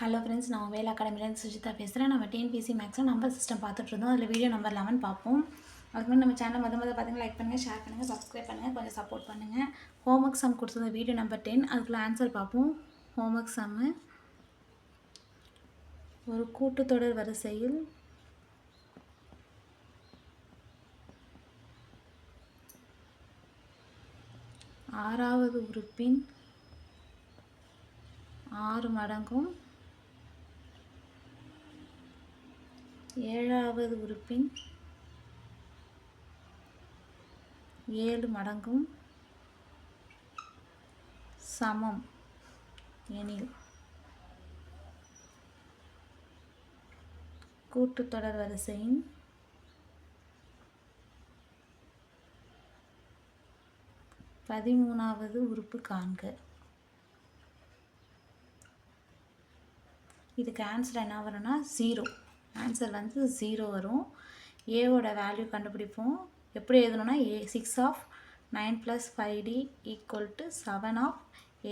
Hello friends, நான் வேல் அகாடமிலேருந்து சுஜிதா பேசுகிறேன். நம்ம டிஎன்பிஎஸ்சி மேக்ஸில் நம்பர் சிஸ்டம் பார்த்துட்ருந்தோம். அதில் வீடியோ நம்பர் 11 பார்ப்போம். அதுக்கு முன்னாடி நம்ம சேனல் பார்த்தீங்கன்னா லைக் பண்ணுங்கள், ஷேர் பண்ணுங்கள், சப்ஸ்கிரைப் பண்ணுங்கள், கொஞ்சம் சப்போர்ட் பண்ணுங்கள். ஹோம்ஒர்க் சம் கொடுத்துருந்த வீடியோ நம்பர் 10, அதுக்குள்ள ஆன்சர் பார்ப்போம். ஹோம்ஒர்க் சம்மு, ஒரு கூட்டுத்தொடர் வரிசையில் ஆறாவது உறுப்பின் 6 மடங்கும் ஏழாவது உறுப்பின் 7 மடங்கும் சமம் எனில் கூட்டுத்தொடர் வரிசையின் பதிமூணாவது உறுப்பு காண்க. இதுக்கு ஆன்சர் என்ன வரும்னா 0. ஆன்சர் 0 வரும். ஏவோட வேல்யூ கண்டுபிடிப்போம். எப்படி எழுதணும்னா 6 ஆஃப் 9 + 5d = 7 ஆஃப்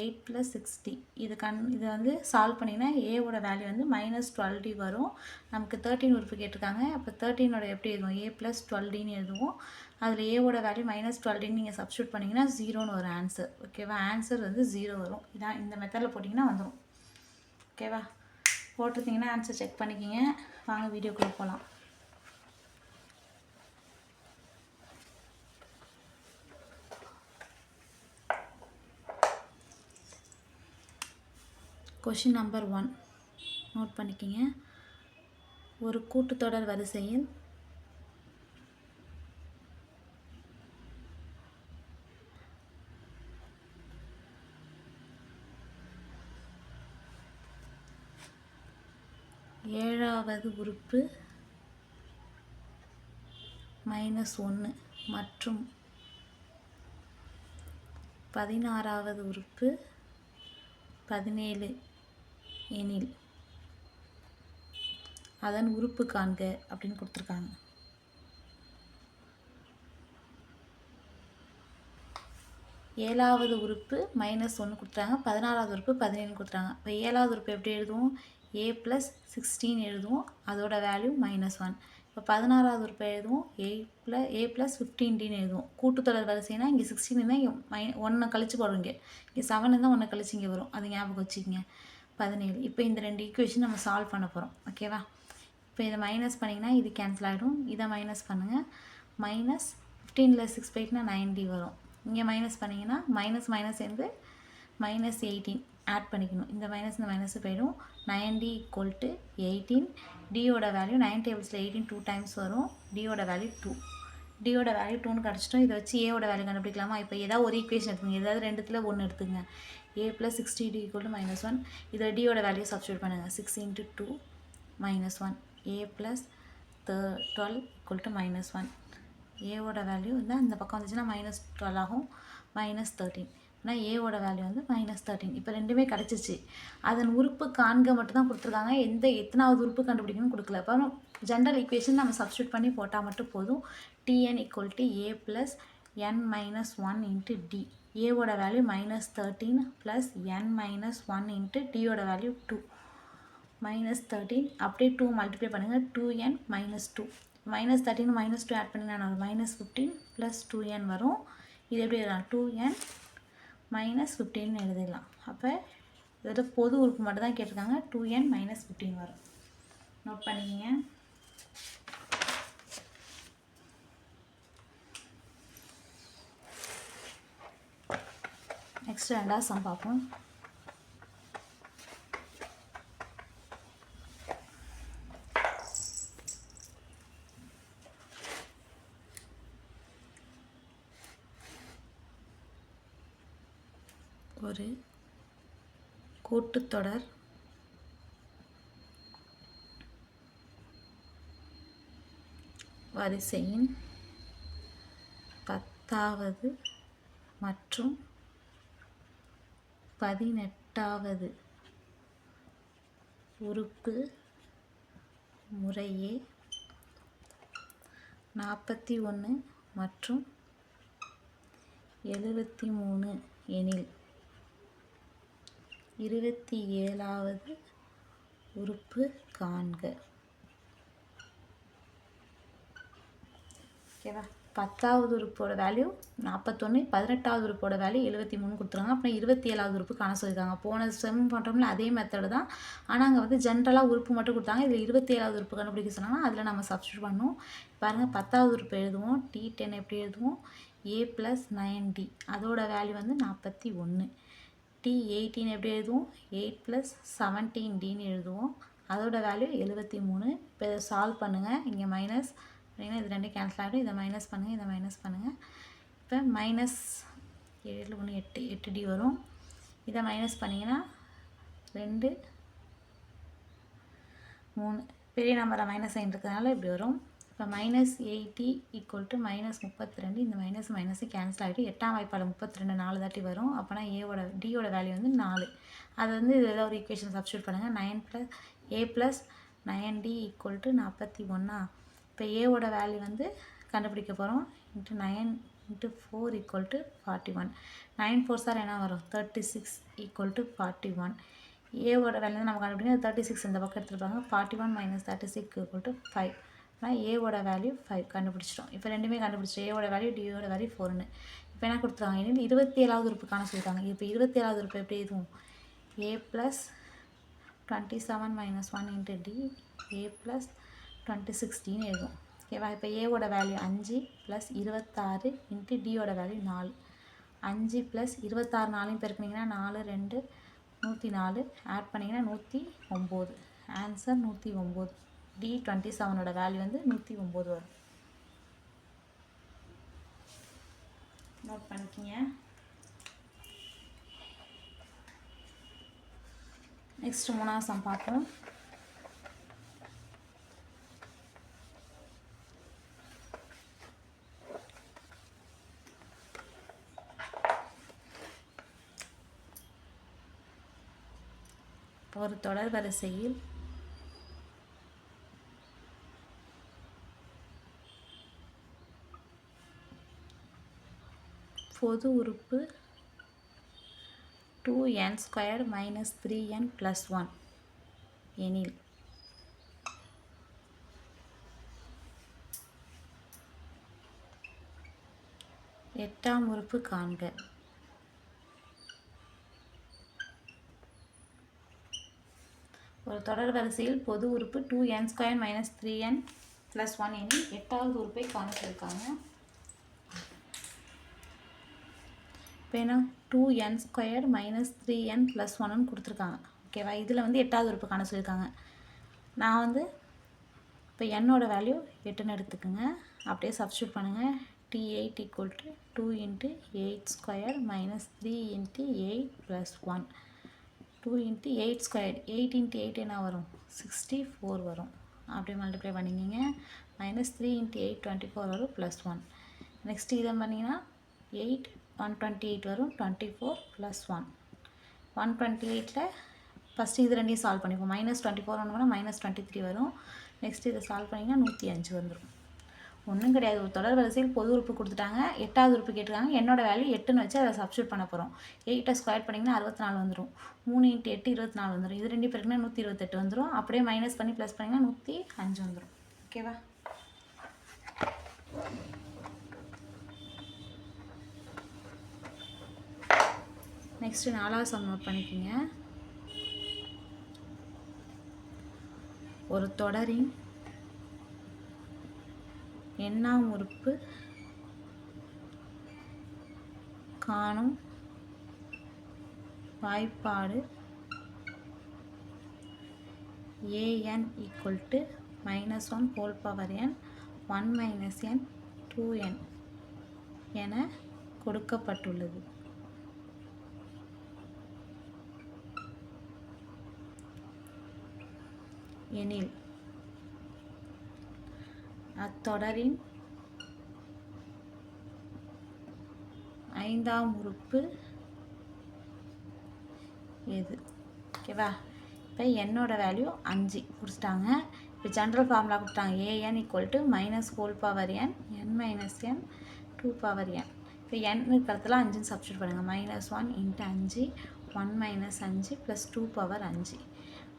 8 + 6d. இது சால்வ் பண்ணிங்கன்னா ஏவோட வேல்யூ -12d வரும். நமக்கு 13 உறுப்பு கேட்டிருக்காங்க. அப்போ 13ஓட எப்படி எழுதுவோம்? a + 12dன்னு எழுதுவோம். அதில் ஏவோட வேல்யூ -12dன்னு நீங்கள் சப்ஸ்டியூட் பண்ணிங்கன்னா 0ன்னு வரும் ஆன்சர். ஓகேவா? ஆன்சர் 0 வரும். இதான் இந்த மெத்தடில் போட்டிங்கன்னா வந்துடும். ஓகேவா? போட்டிருந்தீங்கன்னா ஆன்சர் செக் பண்ணிக்கிங்க. வாங்க வீடியோக்குள்ளே போகலாம். கொஷின் நம்பர் 1 நோட் பண்ணிக்கிங்க. ஒரு கூட்டுத்தொடர் வரிசையில் ஏழாவது உறுப்பு -1 மற்றும் 16வது உறுப்பு 17 எனில் அதன் உறுப்பு காண்க அப்படின்னு கொடுத்துருக்காங்க. ஏழாவது உறுப்பு -1 கொடுத்துட்டாங்க, 16வது உறுப்பு 17 கொடுத்துட்டாங்க. இப்போ ஏழாவது உறுப்பு எப்படி எழுதுவோம்? a + 16 எழுதுவோம், அதோட வேல்யூ -1. இப்போ 16வது உறுப்பு எழுதுவோம், a + 15dன்னு எழுதுவோம். கூட்டுத்தொடர் வரிசைனா இங்கே 16 தான், இங்கே 1 கழிச்சு போடுவீங்க. இங்கே 7 தான் 1 கழிச்சு இங்கே வரும். அது ஞாபகம் வச்சுக்கிங்க. 17. இப்போ இந்த 2 ஈக்குவேஷன் நம்ம சால்வ் பண்ண போகிறோம். ஓகேவா? இப்போ இதை மைனஸ் பண்ணிங்கன்னா இது கேன்சல் ஆகிடும். இதை மைனஸ் பண்ணுங்கள். -15ல் 6 போயிட்டுனா 9d வரும். இங்கே மைனஸ் பண்ணிங்கன்னா மைனஸ் சேர்ந்து -18 ஆட் பண்ணிக்கணும். இந்த மைனஸ் போயிடும். 9d = 18. டியோட வேல்யூ 9 டேபிள்ஸில் 18 2 டைம்ஸ் வரும். டியோட வேல்யூ 2. டியோட வேல்யூ 2ன்னு கிடச்சிட்டோம். இதை வச்சு ஏவோட வேல்யூ கண்டுபிடிக்கலாமா? இப்போ ஏதாவது ஒரு ஈக்குவேஷன் எடுத்துங்க, ஏதாவது ரெண்டுத்தில் ஒன்று எடுத்துங்க. a + 60d = -1. இதில் டியோட வேல்யூ சப்ஸ்டியூட் பண்ணுங்கள். 6 × 2 -1. a + 12 = -1. ஏவோட வேல்யூ இந்த பக்கம் வந்துச்சுன்னா -12 ஆகும். -13. ஆனால் ஏவோட வேல்யூ -13. இப்போ ரெண்டுமே கிடச்சிச்சு. அதன் உறுப்பு காண்க மட்டும் தான் கொடுத்துருக்காங்க. எத்தனாவது உறுப்பு கண்டுபிடிக்கணும்னு கொடுக்கல. அப்போ ஜென்ரல் ஈக்குவேஷன் நம்ம சப்ஸ்டியூட் பண்ணி போட்டால் மட்டும் போதும். tn = a + n - 1 × d. ஏவோட வேல்யூ -13 + n - 1 × டியோட வேல்யூ 2. -13 அப்படியே 2 மல்டிப்ளை பண்ணுங்கள். 2n - 2. -13 -2 ஆட் பண்ணிங்கன்னா -15 + 2n வரும். இது எப்படி எழுதலாம்? 2n - 15ன்னு எழுதிடலாம். அப்போ இதோட பொது உறுப்பு மட்டும் தான் கேட்டிருக்காங்க. 2n - 15 வரும். நோட் பண்ணிக்கிங்க. நெக்ஸ்ட் 2வது சம் பார்ப்போம். ஒரு கூட்டுத்தொடர் வரிசையின் 10வது மற்றும் 18வது உறுப்பு முறையே 41 மற்றும் 73 எனில் 27வது உறுப்பு காண்க. ஓகேவா? 10வது உறுப்போட வேல்யூ 41, 18வது உறுப்போட வேல்யூ 73 கொடுத்துருக்காங்க. அப்புறம் 27வது உறுப்பு காண சொல்லியிருக்காங்க. போன செம் பண்ணுறோம்ல அதே மெத்தடு தான். ஆனால் அங்கே வந்து ஜென்ரலாக உறுப்பு மட்டும் கொடுத்தாங்க. இதில் 27வது உறுப்பு கண்டுபிடிக்க சொன்னாங்கன்னா அதில் நம்ம சப்ஸ்டியூட் பண்ணணும். பாருங்கள் 10வது உறுப்பு எழுதுவோம். T10 எப்படி எழுதுவோம்? A + 9D அதோட வேல்யூ வந்து 41. T18 எப்படி எழுதுவோம்? 8 + 17Dன்னு எழுதுவோம். அதோட வேல்யூ 73. இப்போ இதை சால்வ் பண்ணுங்கள். இங்கே மைனஸ் அப்படின்னா இது ரெண்டும் கேன்சல் ஆகிடும். இதை மைனஸ் பண்ணுங்கள், இதை மைனஸ் பண்ணுங்கள். இப்போ -7 1 8 8D வரும். இதை மைனஸ் பண்ணிங்கன்னா 2 3 பெரிய நம்பரை மைனஸ் சைன் இருக்கிறதுனால இப்படி வரும். இப்போ -80 = -32. இந்த மைனஸ் மைனஸு கேன்சல் ஆகிட்டு 8ஆம் வாய்ப்பாடு 32 4 தாட்டி வரும். அப்போனா டியோட வேல்யூ வந்து 4. அது வந்து ஏதோ ஒரு ஈக்குவேஷன் சப்ஸ்டியூட் பண்ணுங்கள். A + 9D = 41. இப்போ ஏவோட வேல்யூ வந்து கண்டுபிடிக்க போகிறோம். × 9 × 4 = 41. 9 4 சார் என்ன வரும்? 36 = 41. ஏவோட வேல்யூ நம்ம கண்டுபிடிக்கணும். 36 இந்த பக்கம் எடுத்துருப்பாங்க. 41 - 36 = 5. ஆனால் ஏவோட வேல்யூ 5 கண்டுபிடிச்சிட்டோம். இப்போ ரெண்டுமே கண்டுபிடிச்சிட்டோம். ஏவோட வேல்யூ டியோட வேல்யூ 4ன்னு. இப்போ என்ன கொடுத்துருக்காங்க? இனி 27வது உறுப்பு காண சொல்லியிருக்காங்க. இப்போ 27வது உறுப்பு எப்படி எதுவும்? A + 27 - 1 × D A + 26Dன்னு எழுதும். ஓகேவா? இப்போ ஏவோட வேல்யூ 5 + 26 × டியோட வேல்யூ 4. 5 + 26 4 பெருக்குனிங்கன்னா 4 2 104 ஆட் பண்ணிங்கன்னா 109. ஆன்சர் 109. D27ஓட வேல்யூ வந்து 109 வரும். நோட் பண்ணிக்கிங்க. நெக்ஸ்ட் 3வது சம் பார்ப்போம். ஒரு தொடர் வரிசையில் பொது உறுப்பு 2n² - 3n + 1 எனில் எட்டாம் உறுப்பு காண்க. ஒரு தொடர் வரிசையில் பொது உறுப்பு 2n² - 3n + 1 எனில் எட்டாவது உறுப்பை காண சொல்லியிருக்காங்க. இப்போ என்ன 2n² - 3n + 1ன்னு கொடுத்துருக்காங்க. ஓகேவா? இதில் வந்து எட்டாவது உறுப்பு காண சொல்லியிருக்காங்க. நான் வந்து இப்போ என்னோட வேல்யூ 8ன்னு எடுத்துக்கோங்க. அப்படியே சப்ஸ்டியூட் பண்ணுங்கள். T8 = 2 × 8² - 3 × 8 + 1. 2 × 8². 8 × 8 என்ன வரும்? 64 வரும். அப்படியே மல்டிப்ளை பண்ணிக்கிங்க. -3 × 8 24 வரும் +1. நெக்ஸ்ட் இதை பண்ணிங்கன்னா 8 128 வரும். 24 + 1. 128ல் ஃபஸ்ட்டு இது ரெண்டையும் சால்வ் பண்ணிப்போம். -24 ஒன்று பண்ணால் -23 வரும். நெக்ஸ்ட் இதை சால்வ் பண்ணிங்கன்னா 105 வந்துடும். ஒன்றும் கிடையாது. ஒரு தொடர் வரிசையில் பொது உறுப்பு கொடுத்துட்டாங்க. எட்டாவது உறுப்பு கேட்டிருக்காங்க. என்னோட வேல்யூ 8ன்னு வச்சு அதை சப்ஸ்டியூட் பண்ண போகிறோம். 8ஐ ஸ்கொயர் பண்ணிங்கன்னா 64 வந்துடும். 3 × 8 24 வந்துடும். இது ரெண்டு பேருக்குன்னா 128 வந்துடும். அப்படியே மைனஸ் பண்ணி ப்ளஸ் பண்ணிங்கன்னா 105 வந்துடும். ஓகேவா? நெக்ஸ்ட்டு 4வது சம் நோட் பண்ணிக்கோங்க. ஒரு தொடரின் எண்ணாம் உறுப்பு காணும் வாய்ப்பாடு an = -1 whole power n 1 - n 2n என கொடுக்கப்பட்டுள்ளது. எனில் அத்தொடரின் 5ஆம் உறுப்பு எது? ஓகேவா? இப்போ என்னோட வேல்யூ 5 கொடுத்துட்டாங்க. இப்போ ஜென்ரல் ஃபார்முலா கொடுத்தாங்க. an = -1 whole power n n - n 2 power n. இப்போ n இருக்கிறதுல 5ன்னு சப்ஸ்டியூட் பண்ணுங்கள். -1 × 5 1 minus 5 plus 2 power 5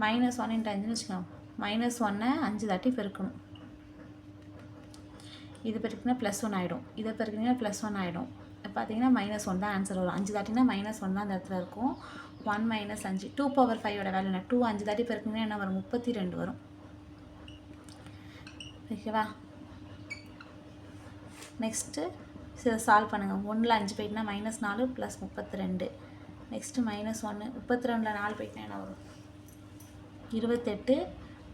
minus 1 into 5ன்னு வச்சுக்கோங்க. மைனஸ் 1 5 தாட்டி பெருக்கணும். இது பெருக்கினா ப்ளஸ் 1 ஆகிடும். இதை பெருக்கினா ப்ளஸ் 1 ஆகிடும். பார்த்தீங்கன்னா மைனஸ் 1 தான் ஆன்சர் வரும். 5 தாட்டினா மைனஸ் 1 தான் அந்த இடத்துல இருக்கும். 1 மைனஸ் 5 2 பவர் 5ஓட வேல்யூ என்ன? 2 5 தாட்டி பெருக்கினா என்ன வரும்? 32 வரும். ஓகேவா? நெக்ஸ்ட்டு இதை சால்வ் பண்ணுங்கள். 1ல் 5 போயிட்டுனா மைனஸ் 4 ப்ளஸ் 32. நெக்ஸ்ட்டு மைனஸ் 1 32ல் 4 போயிட்டுனா என்ன வரும்? 28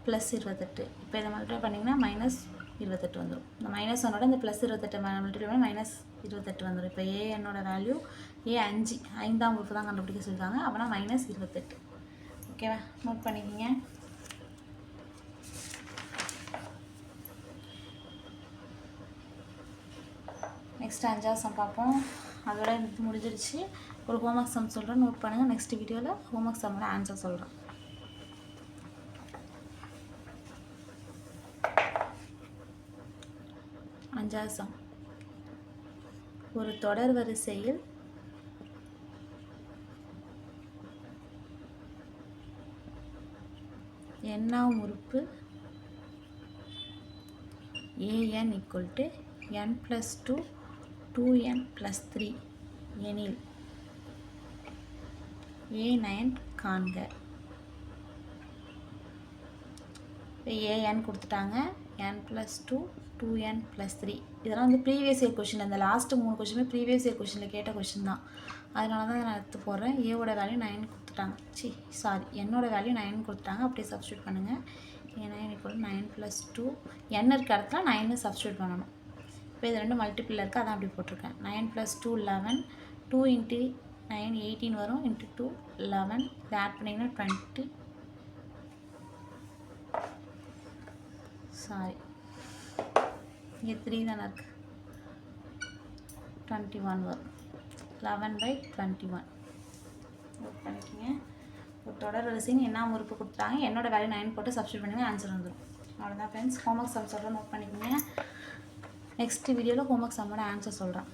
ப்ளஸ் 28. இப்போ இதை மல்டிப்ளை பண்ணிங்கன்னா மைனஸ் 28 வந்துடும். இந்த மைனஸ் 1ஓட இந்த ப்ளஸ் 28 மல்டிப்ளை பண்ணி மைனஸ் 28 வந்துடும். இப்போ ஏஎன்னோட வேல்யூ A5 5ஆம் உறுப்பு தான் கண்டுபிடிக்க சொல்லியிருக்காங்க. அப்போனா மைனஸ் 28. ஓகேவா? நோட் பண்ணிக்கிங்க. நெக்ஸ்ட் 5ஆவது சம் பார்ப்போம். அதோட இது முடிஞ்சிருச்சு. ஒரு ஹோம்ஒர்க் சம் சொல்கிறேன், நோட் பண்ணுங்கள். நெக்ஸ்ட் வீடியோவில் ஹோம்ஒர்க் சம்மோட ஆன்சர் சொல்கிறேன். 5ஆவது சம். ஒரு தொடர் வரிசையில் n-ஆம் உறுப்பு an = n + 2 2n + 3 எனில் a9 காண்க. an கொடுத்துட்டாங்க, n + 2 2n + 3. இதெல்லாம் வந்து ப்ரீவியஸ் இயர் கொஷின். அந்த லாஸ்ட்டு 3 கொஷினுமே ப்ரீவியஸ் இயர் கொஷினில் கேட்ட கொஷின் தான். அதனால தான் நான் எடுத்து போடுறேன். ஏவோட வேல்யூ 9 கொடுத்துட்டாங்க. என்னோட வேல்யூ 9 கொடுத்துட்டாங்க. அப்படியே சப்ஸ்டியூட் பண்ணுங்கள். a9 = 9 + 2 n இருக்க இடத்துல 9 சப்ஸ்டியூட் பண்ணணும். இப்போ இது ரெண்டு மல்டிபிள் இருக்குது, அதான் அப்படி போட்டிருக்கேன். 9 + 2 11 2 × 9 18 வரும். × 2 11. இதை ஆட் பண்ணிங்கன்னா 20 இங்கே 3 தானே இருக்குது, 21 வரும். 11/21. நோட் பண்ணிக்கோங்க. ஒரு தொடர் வரிசைன்னு என்ன உறுப்பு கொடுத்துட்டாங்க, என்னோட வேல்யூ 9 போட்டு சப்ஸ்டியூட் பண்ணுங்க, ஆன்சர் வந்துடும். அவ்வளோதான் ஃப்ரெண்ட்ஸ். ஹோம்ஒர்க் சம் சொல்கிறேன், நோட் பண்ணிக்கோங்க. நெக்ஸ்ட் வீடியோவில் ஹோம்ஒர்க் சம்மோட ஆன்சர் சொல்கிறேன்.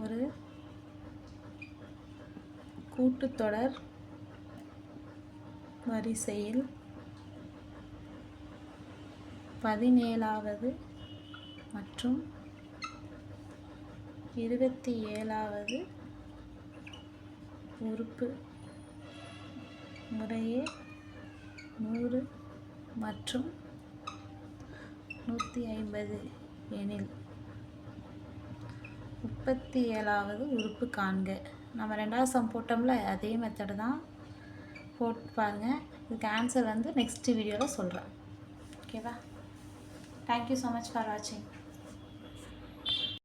ஒரு கூட்டுத்தொடர் வரிசையில் 17வது மற்றும் 27வது உறுப்பு முறையே 100 மற்றும் 150 எனில் 37வது உறுப்பு காண்க. நம்ம 2வது சம் போட்டோம்ல, அதே மெத்தடு தான் போட்டு பாருங்கள். இதுக்கு ஆன்சர் வந்து நெக்ஸ்ட் வீடியோவில் சொல்கிறேன். ஓகேவா? தேங்க்யூ ஸோ மச் ஃபார் வாட்சிங்.